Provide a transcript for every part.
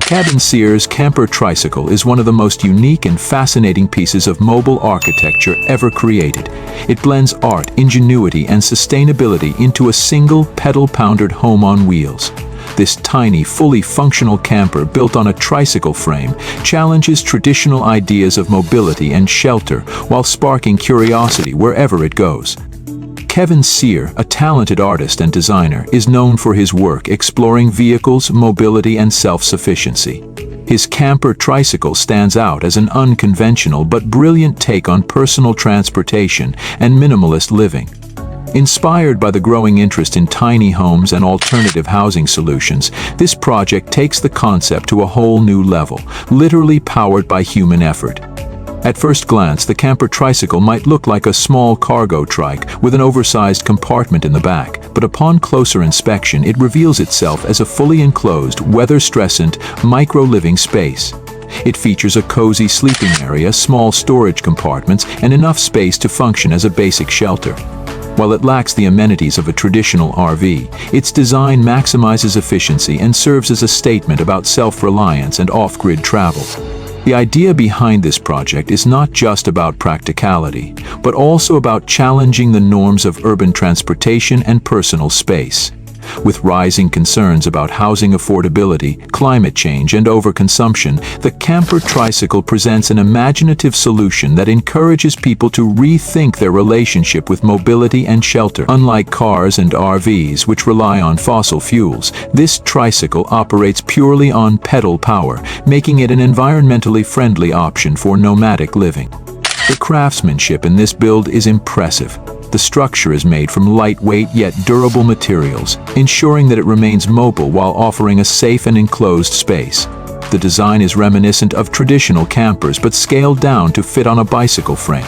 Kevin Sears' camper tricycle is one of the most unique and fascinating pieces of mobile architecture ever created. It blends art, ingenuity, and sustainability into a single pedal-pounded home on wheels. This tiny, fully functional camper built on a tricycle frame challenges traditional ideas of mobility and shelter while sparking curiosity wherever it goes. Kevin Sears, a talented artist and designer, is known for his work exploring vehicles, mobility, and self-sufficiency. His camper tricycle stands out as an unconventional but brilliant take on personal transportation and minimalist living. Inspired by the growing interest in tiny homes and alternative housing solutions, this project takes the concept to a whole new level, literally powered by human effort. At first glance, the camper tricycle might look like a small cargo trike with an oversized compartment in the back, but upon closer inspection, it reveals itself as a fully enclosed, weather-stressant, micro-living space. It features a cozy sleeping area, small storage compartments, and enough space to function as a basic shelter. While it lacks the amenities of a traditional RV, its design maximizes efficiency and serves as a statement about self-reliance and off-grid travel. The idea behind this project is not just about practicality, but also about challenging the norms of urban transportation and personal space. With rising concerns about housing affordability, climate change, and overconsumption, the camper tricycle presents an imaginative solution that encourages people to rethink their relationship with mobility and shelter. Unlike cars and RVs, which rely on fossil fuels, this tricycle operates purely on pedal power, making it an environmentally friendly option for nomadic living. The craftsmanship in this build is impressive. The structure is made from lightweight yet durable materials, ensuring that it remains mobile while offering a safe and enclosed space. The design is reminiscent of traditional campers but scaled down to fit on a bicycle frame.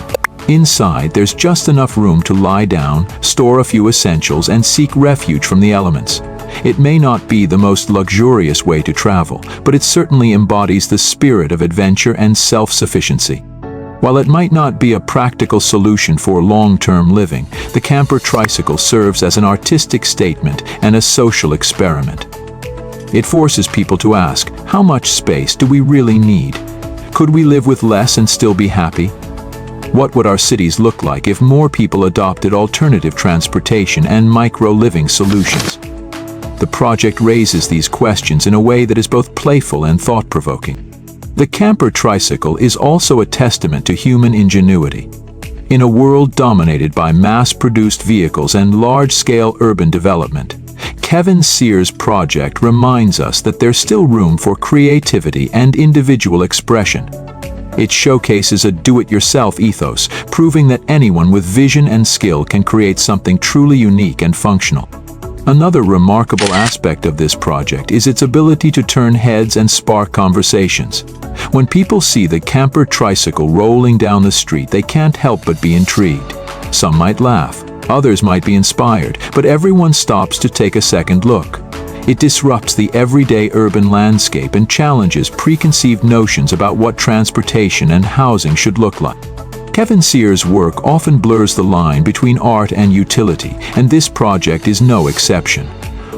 Inside, there's just enough room to lie down, store a few essentials, and seek refuge from the elements. It may not be the most luxurious way to travel, but it certainly embodies the spirit of adventure and self-sufficiency. While it might not be a practical solution for long-term living, the camper tricycle serves as an artistic statement and a social experiment. It forces people to ask, how much space do we really need? Could we live with less and still be happy? What would our cities look like if more people adopted alternative transportation and micro-living solutions? The project raises these questions in a way that is both playful and thought-provoking. The camper tricycle is also a testament to human ingenuity. In a world dominated by mass-produced vehicles and large-scale urban development, Kevin Sears' project reminds us that there's still room for creativity and individual expression. It showcases a do-it-yourself ethos, proving that anyone with vision and skill can create something truly unique and functional. Another remarkable aspect of this project is its ability to turn heads and spark conversations. When people see the camper tricycle rolling down the street, they can't help but be intrigued. Some might laugh, others might be inspired, but everyone stops to take a second look. It disrupts the everyday urban landscape and challenges preconceived notions about what transportation and housing should look like. Kevin Sears' work often blurs the line between art and utility, and this project is no exception.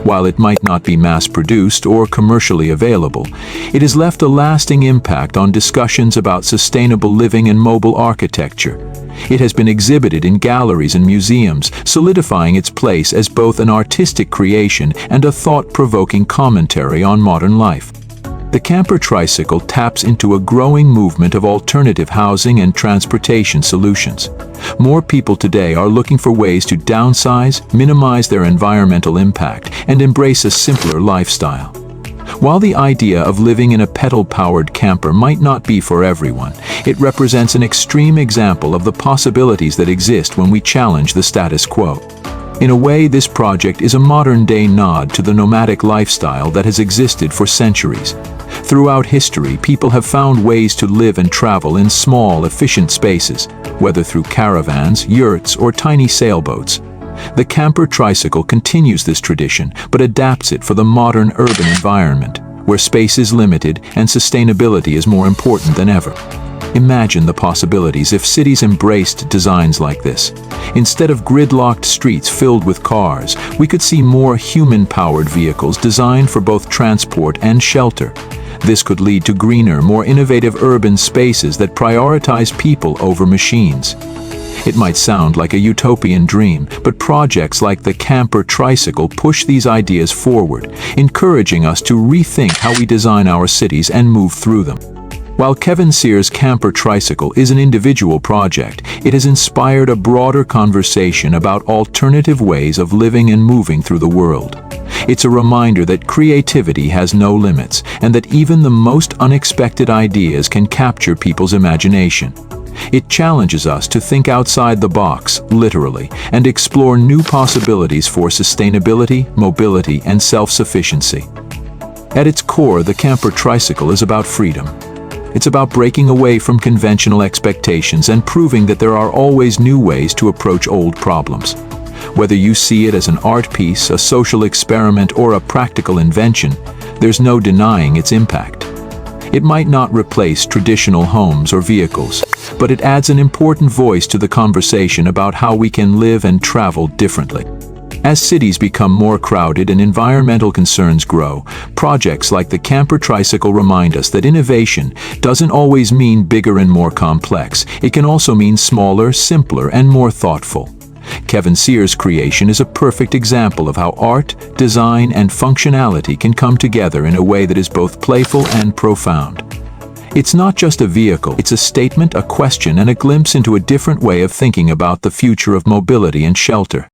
While it might not be mass-produced or commercially available, it has left a lasting impact on discussions about sustainable living and mobile architecture. It has been exhibited in galleries and museums, solidifying its place as both an artistic creation and a thought-provoking commentary on modern life. The camper tricycle taps into a growing movement of alternative housing and transportation solutions. More people today are looking for ways to downsize, minimize their environmental impact, and embrace a simpler lifestyle. While the idea of living in a pedal-powered camper might not be for everyone, it represents an extreme example of the possibilities that exist when we challenge the status quo. In a way, this project is a modern-day nod to the nomadic lifestyle that has existed for centuries. Throughout history, people have found ways to live and travel in small, efficient spaces, whether through caravans, yurts, or tiny sailboats. The camper tricycle continues this tradition, but adapts it for the modern urban environment, where space is limited and sustainability is more important than ever. Imagine the possibilities if cities embraced designs like this. Instead of gridlocked streets filled with cars, we could see more human-powered vehicles designed for both transport and shelter. This could lead to greener, more innovative urban spaces that prioritize people over machines. It might sound like a utopian dream, but projects like the camper tricycle push these ideas forward, encouraging us to rethink how we design our cities and move through them. While Kevin Sears' camper tricycle is an individual project, it has inspired a broader conversation about alternative ways of living and moving through the world. It's a reminder that creativity has no limits, and that even the most unexpected ideas can capture people's imagination. It challenges us to think outside the box, literally, and explore new possibilities for sustainability, mobility, and self-sufficiency. At its core, the camper tricycle is about freedom. It's about breaking away from conventional expectations and proving that there are always new ways to approach old problems. Whether you see it as an art piece, a social experiment, or a practical invention, there's no denying its impact. It might not replace traditional homes or vehicles, but it adds an important voice to the conversation about how we can live and travel differently. As cities become more crowded and environmental concerns grow, projects like the camper tricycle remind us that innovation doesn't always mean bigger and more complex. It can also mean smaller, simpler, and more thoughtful. Kevin Sears' creation is a perfect example of how art, design, and functionality can come together in a way that is both playful and profound. It's not just a vehicle, it's a statement, a question, and a glimpse into a different way of thinking about the future of mobility and shelter.